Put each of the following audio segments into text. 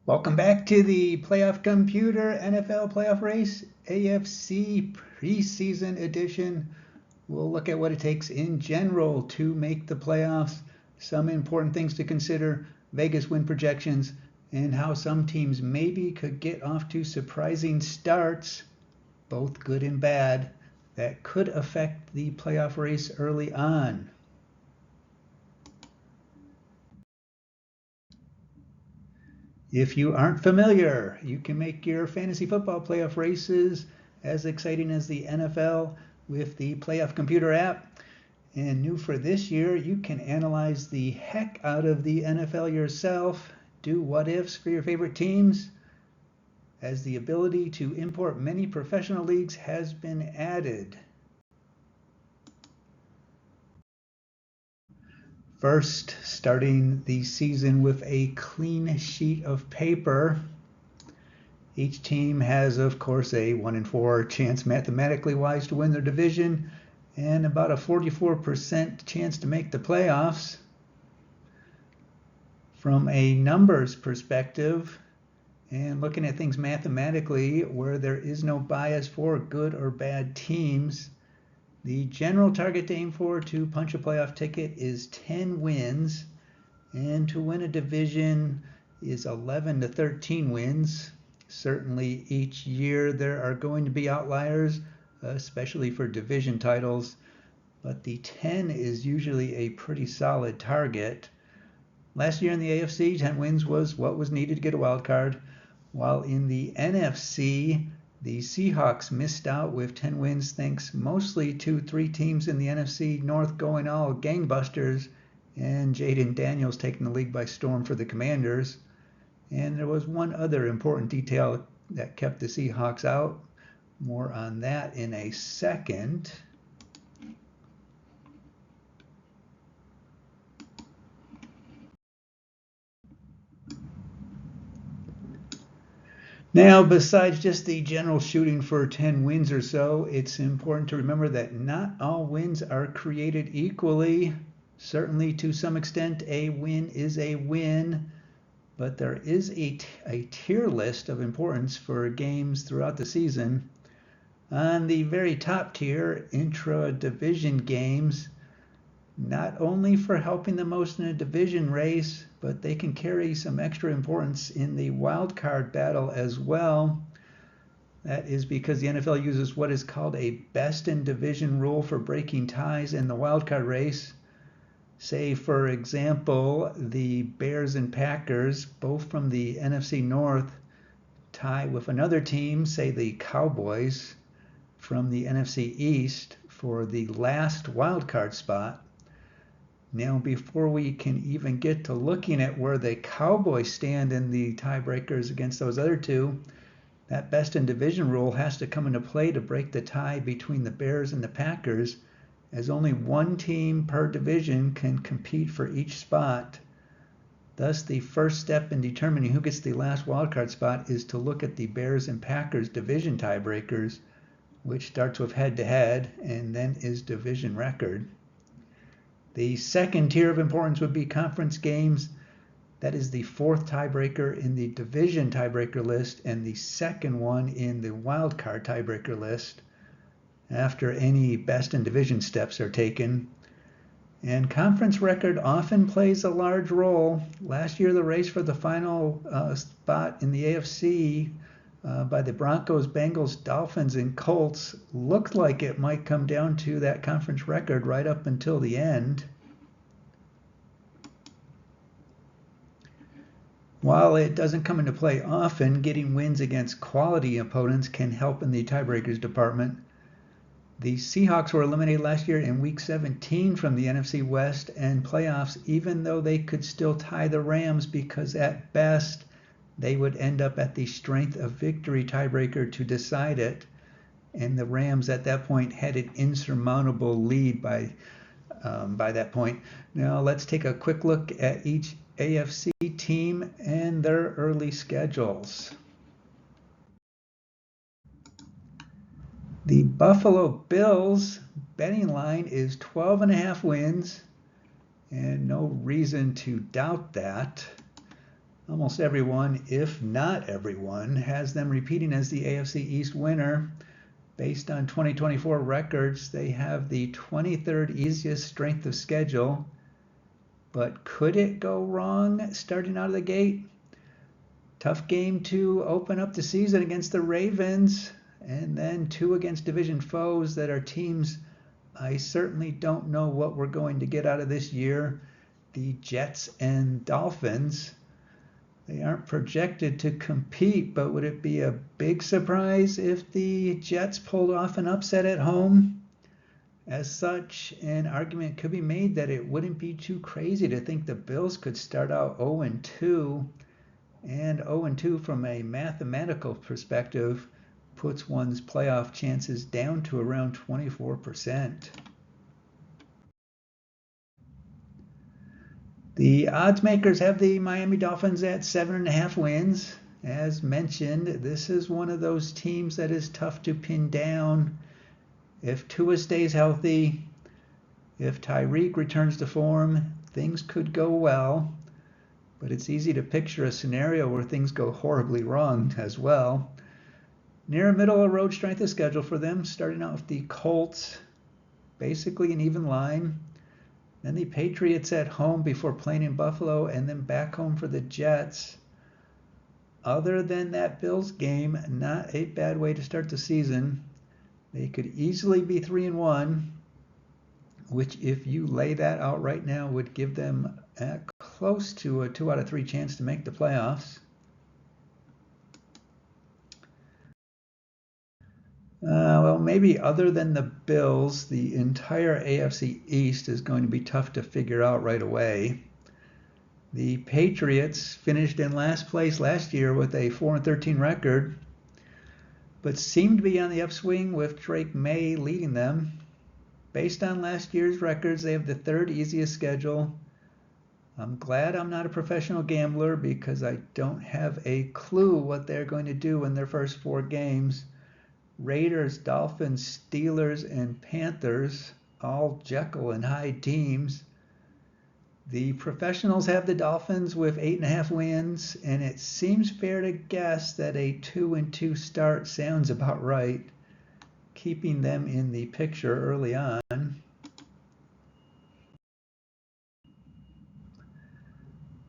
Welcome back to the Playoff Computer NFL Playoff Race AFC Preseason Edition. We'll look at what it takes in general to make the playoffs, some important things to consider, Vegas win projections, and how some teams maybe could get off to surprising starts, both good and bad, that could affect the playoff race early on. If you aren't familiar, you can make your fantasy football playoff races as exciting as the NFL with the Playoff Computer app. And new for this year, you can analyze the heck out of the NFL yourself, do what ifs for your favorite teams, as the ability to import many professional leagues has been added. First, starting the season with a clean sheet of paper. Each team has, of course, a 1 in 4 chance mathematically wise to win their division and about a 44% chance to make the playoffs. From a numbers perspective, and looking at things mathematically where there is no bias for good or bad teams, the general target to aim for to punch a playoff ticket is 10 wins, and to win a division is 11 to 13 wins. Certainly each year there are going to be outliers, especially for division titles, but the 10 is usually a pretty solid target. Last year in the AFC, 10 wins was what was needed to get a wild card, while in the NFC, the Seahawks missed out with 10 wins thanks mostly to 3 teams in the NFC North going all gangbusters and Jaden Daniels taking the league by storm for the Commanders. And there was one other important detail that kept the Seahawks out. More on that in a second. Now, besides just the general shooting for 10 wins or so, it's important to remember that not all wins are created equally. Certainly, to some extent, a win is a win, but there is a tier list of importance for games throughout the season. On the very top tier, intra-division games, not only for helping the most in a division race, but they can carry some extra importance in the wild card battle as well. That is because the NFL uses what is called a best in division rule for breaking ties in the wild card race. Say, for example, the Bears and Packers, both from the NFC North, tie with another team, say the Cowboys from the NFC East, for the last wild card spot. Now, before we can even get to looking at where the Cowboys stand in the tiebreakers against those other two, that best in division rule has to come into play to break the tie between the Bears and the Packers, as only one team per division can compete for each spot. Thus, the first step in determining who gets the last wildcard spot is to look at the Bears and Packers division tiebreakers, which starts with head-to-head and then is division record. The second tier of importance would be conference games. That is the fourth tiebreaker in the division tiebreaker list and the second one in the wildcard tiebreaker list after any best in division steps are taken. And conference record often plays a large role. Last year, the race for the final spot in the AFC by the Broncos, Bengals, Dolphins, and Colts looked like it might come down to that conference record right up until the end. While it doesn't come into play often, getting wins against quality opponents can help in the tiebreakers department. The Seahawks were eliminated last year in Week 17 from the NFC West and playoffs, even though they could still tie the Rams because at best they would end up at the strength of victory tiebreaker to decide it. And the Rams at that point had an insurmountable lead by that point. Now let's take a quick look at each AFC team and their early schedules. The Buffalo Bills betting line is 12.5 wins, and no reason to doubt that. Almost everyone, if not everyone, has them repeating as the AFC East winner. Based on 2024 records, they have the 23rd easiest strength of schedule. But could it go wrong starting out of the gate? Tough game to open up the season against the Ravens, and then 2 against division foes that are teams I certainly don't know what we're going to get out of this year. The Jets and Dolphins. They aren't projected to compete, but would it be a big surprise if the Jets pulled off an upset at home? As such, an argument could be made that it wouldn't be too crazy to think the Bills could start out 0-2, and 0-2 from a mathematical perspective puts one's playoff chances down to around 24%. The odds makers have the Miami Dolphins at 7.5 wins. As mentioned, this is one of those teams that is tough to pin down. If Tua stays healthy, if Tyreek returns to form, things could go well. But it's easy to picture a scenario where things go horribly wrong as well. Near a middle of road strength of schedule for them, starting out with the Colts, basically an even line. Then the Patriots at home before playing in Buffalo, and then back home for the Jets. Other than that Bills game, not a bad way to start the season. They could easily be 3-1, which if you lay that out right now would give them close to a 2 out of 3 chance to make the playoffs. Well, maybe other than the Bills, the entire AFC East is going to be tough to figure out right away. The Patriots finished in last place last year with a 4-13 record, but seem to be on the upswing with Drake May leading them. Based on last year's records, they have the 3rd easiest schedule. I'm glad I'm not a professional gambler because I don't have a clue what they're going to do in their first 4 games. Raiders, Dolphins, Steelers, and Panthers, all Jekyll and Hyde teams. The professionals have the Dolphins with 8.5 wins, and it seems fair to guess that a 2-2 start sounds about right, keeping them in the picture early on.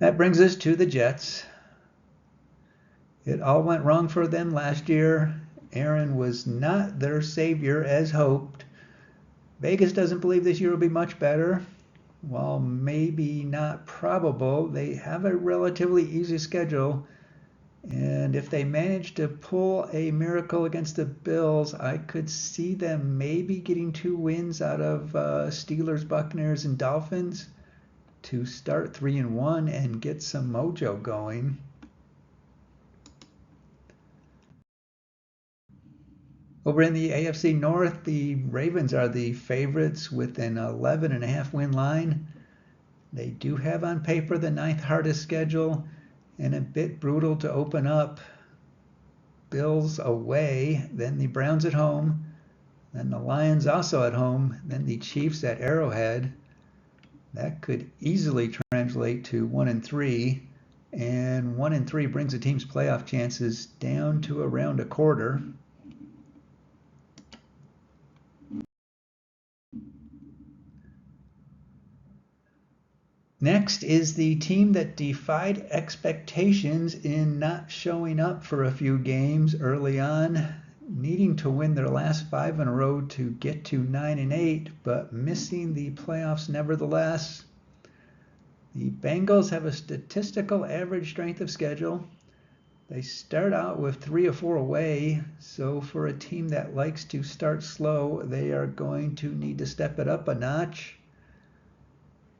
That brings us to the Jets. It all went wrong for them last year. Aaron was not their savior as hoped. Vegas doesn't believe this year will be much better. While maybe not probable, they have a relatively easy schedule. And if they manage to pull a miracle against the Bills, I could see them maybe getting 2 wins out of Steelers, Buccaneers, and Dolphins to start 3-1 and get some mojo going. Over in the AFC North, the Ravens are the favorites with an 11.5 win line. They do have on paper the 9th hardest schedule and a bit brutal to open up. Bills away, then the Browns at home, then the Lions also at home, then the Chiefs at Arrowhead. That could easily translate to 1-3, and 1-3 brings a team's playoff chances down to around a quarter. Next is the team that defied expectations in not showing up for a few games early on, needing to win their last 5 in a row to get to 9-8, but missing the playoffs nevertheless. The Bengals have a statistical average strength of schedule. They start out with 3 or 4 away, so for a team that likes to start slow, they are going to need to step it up a notch.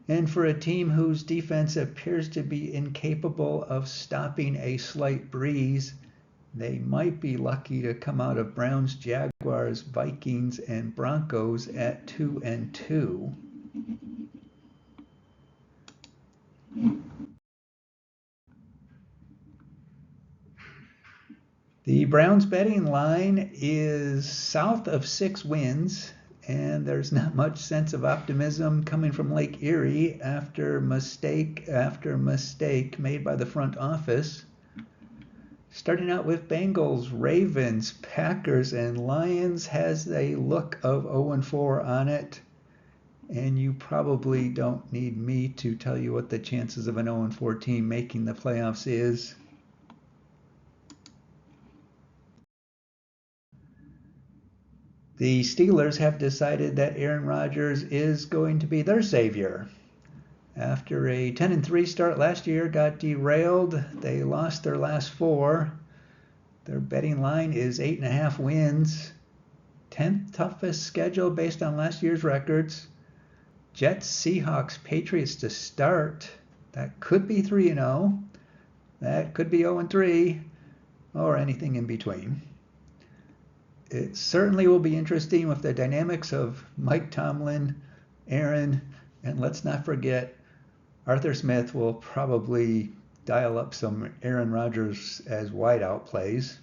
And for a team whose defense appears to be incapable of stopping a slight breeze, they might be lucky to come out of Browns, Jaguars, Vikings, and Broncos at 2-2. The Browns betting line is south of 6 wins, and there's not much sense of optimism coming from Lake Erie after mistake after mistake made by the front office. Starting out with Bengals, Ravens, Packers, and Lions has a look of 0-4 on it. And you probably don't need me to tell you what the chances of an 0-4 team making the playoffs is. The Steelers have decided that Aaron Rodgers is going to be their savior. After a 10-3 start last year got derailed, they lost their last 4. Their betting line is 8.5 wins. 10th toughest schedule based on last year's records. Jets, Seahawks, Patriots to start. That could be 3-0. That could be 0-3, or anything in between. It certainly will be interesting with the dynamics of Mike Tomlin, Aaron, and let's not forget, Arthur Smith will probably dial up some Aaron Rodgers as wideout plays.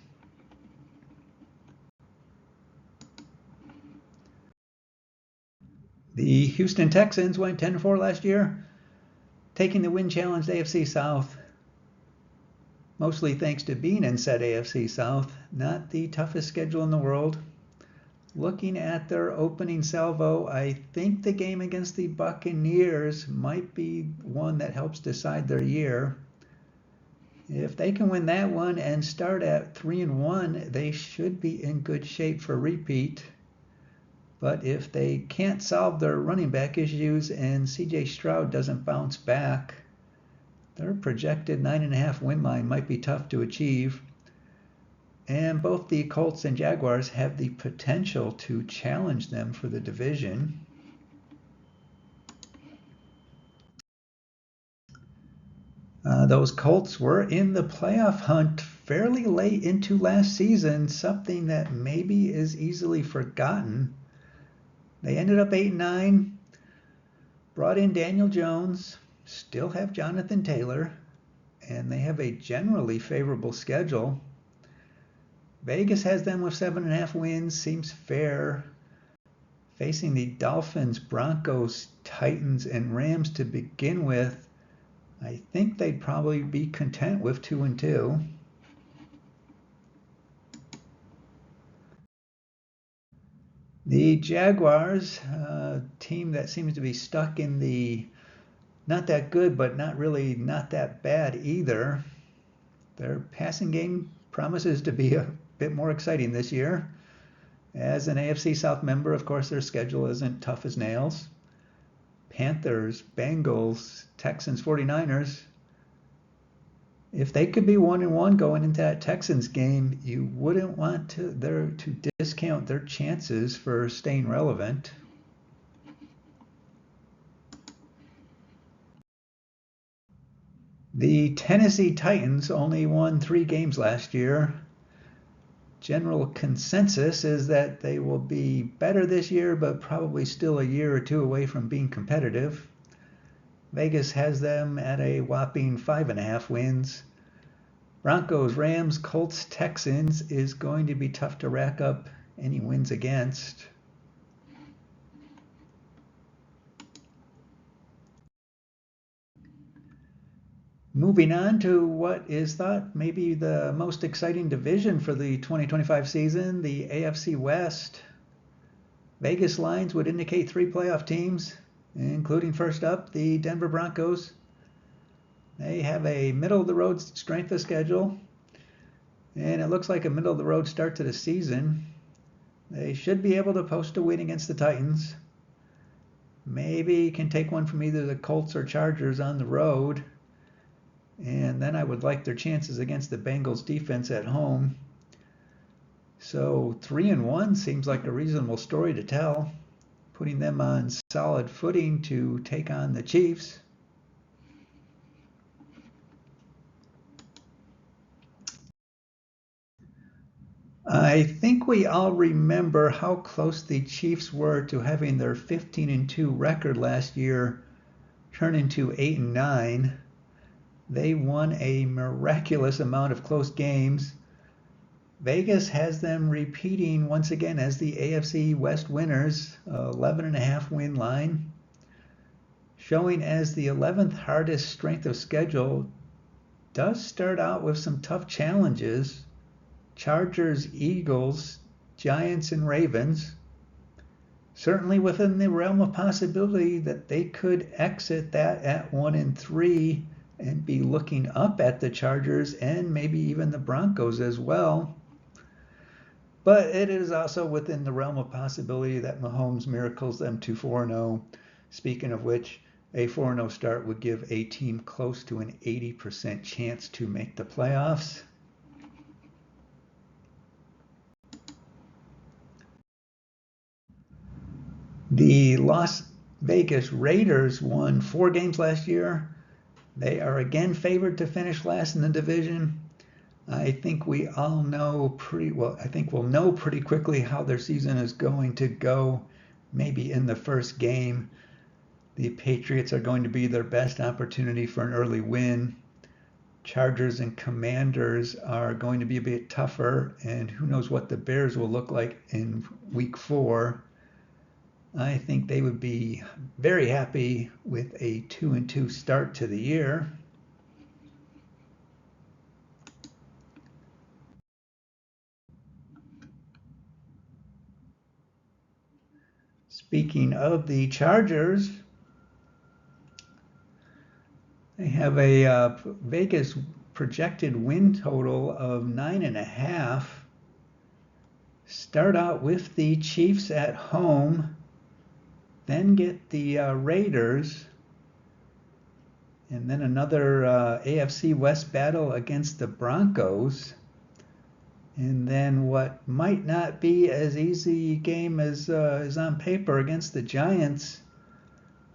The Houston Texans went 10-4 last year, taking the win-challenged AFC South, mostly thanks to being in said AFC South, not the toughest schedule in the world. Looking at their opening salvo, I think the game against the Buccaneers might be one that helps decide their year. If they can win that one and start at 3-1, they should be in good shape for repeat. But if they can't solve their running back issues and C.J. Stroud doesn't bounce back, their projected 9.5 win line might be tough to achieve. And both the Colts and Jaguars have the potential to challenge them for the division. Those Colts were in the playoff hunt fairly late into last season, something that maybe is easily forgotten. They ended up 8-9, brought in Daniel Jones, still have Jonathan Taylor, and they have a generally favorable schedule. Vegas has them with 7.5 wins, seems fair. Facing the Dolphins, Broncos, Titans, and Rams to begin with, I think they'd probably be content with 2-2. The Jaguars, a team that seems to be stuck in the not that good, but not really not that bad either. Their passing game promises to be a bit more exciting this year. As an AFC South member, of course, their schedule isn't tough as nails. Panthers, Bengals, Texans, 49ers. If they could be 1-1 going into that Texans game, you wouldn't want to discount their chances for staying relevant. The Tennessee Titans only won 3 games last year. General consensus is that they will be better this year, but probably still a year or 2 away from being competitive. Vegas has them at a whopping 5.5 wins. Broncos, Rams, Colts, Texans is going to be tough to rack up any wins against. Moving on to what is thought maybe the most exciting division for the 2025 season, the AFC West. Vegas lines would indicate 3 playoff teams, including first up, the Denver Broncos. They have a middle-of-the-road strength of schedule, and it looks like a middle-of-the-road start to the season. They should be able to post a win against the Titans. Maybe can take one from either the Colts or Chargers on the road. And then I would like their chances against the Bengals defense at home. So 3-1 seems like a reasonable story to tell, putting them on solid footing to take on the Chiefs. I think we all remember how close the Chiefs were to having their 15-2 record last year turn into 8-9. They won a miraculous amount of close games. Vegas has them repeating once again as the AFC West winners, 11.5 win line, showing as the 11th hardest strength of schedule. Does start out with some tough challenges: Chargers, Eagles, Giants, and Ravens. Certainly within the realm of possibility that they could exit that at 1-3 and be looking up at the Chargers and maybe even the Broncos as well. But it is also within the realm of possibility that Mahomes miracles them to 4-0. Speaking of which, a 4-0 start would give a team close to an 80% chance to make the playoffs. The Las Vegas Raiders won 4 games last year. They are again favored to finish last in the division. I think we all know pretty well. I think we'll know pretty quickly how their season is going to go. Maybe in the first game, the Patriots are going to be their best opportunity for an early win. Chargers and Commanders are going to be a bit tougher, and who knows what the Bears will look like in week 4. I think they would be very happy with a 2-2 start to the year. Speaking of the Chargers, they have a Vegas projected win total of 9.5. Start out with the Chiefs at home, then get the Raiders, and then another AFC West battle against the Broncos, and then what might not be as easy game as is on paper against the Giants.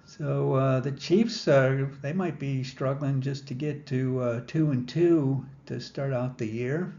So the Chiefs, they might be struggling just to get to 2-2 to start out the year.